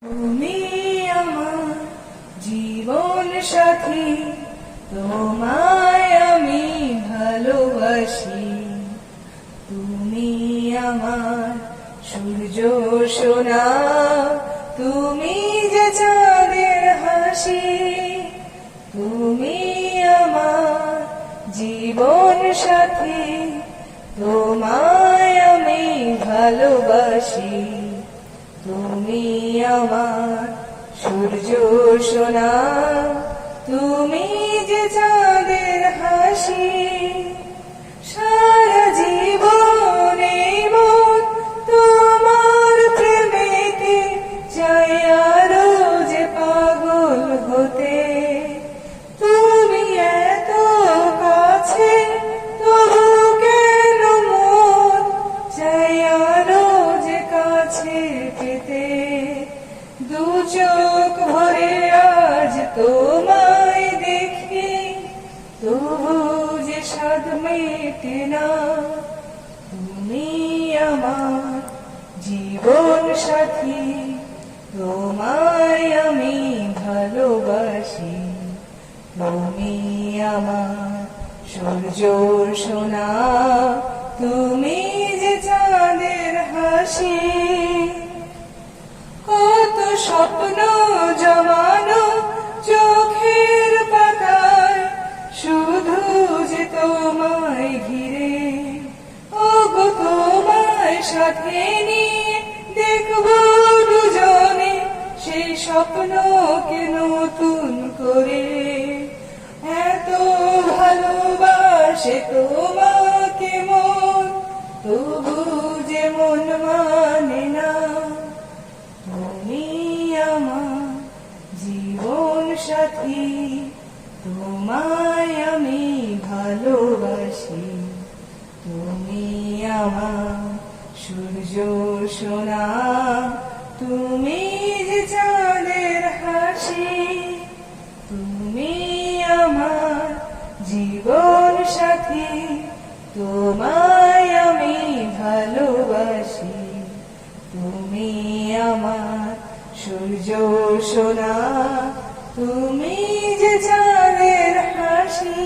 তুমি আমার জীবন সাথী, তোমায় আমি ভালোবাসি। তুমি আমার সূর্য সোনা, তুমি যে চাঁদের হাসি। তুমি আমার জীবন সাথী, তোমায় আমি ভালোবাসি। তুমি আমার সূর্য সোনা, তুমি যে চাঁদের হাসি। সারা জীবনে মন তোমার প্রেমেতে চাই আরো যে পাগল হতে। তুমি এত কাছে তবু কেন মন চাই আরো যে কাছে পেতে। দু চোখ ভরে আজ তোমায় দেখি, তবু যে স্বাদ মেটে না। তুমি আমার জীবন সাথী, তোমায় আমি ভালোবাসি। তুমি আমার সূর্য সোনা, তুমি যে চাঁদের হাসি। কত স্বপ্ন জমানো চোখের পাতায়, শুধু যে তোমায় ঘিরে। ওগো তোমায় সাথে নিয়ে দেখবো দুজনে সেই স্বপ্নকে নতুন করে। এত ভালোবাসে তোমাকে মন, তবু যে মন মানে না। তুমি আমার জীবন সাথী, তোমায় আমি ভালোবাসি। তুমি আমার সূর্য সোনা, তুমি যে চাঁদের হাসি। তুমি আমার জীবন সাথী, তোমায় আমি ভালোবাসি। তুমি আমার সূর্য সোনা, তুমি যে চাঁদের হাসি।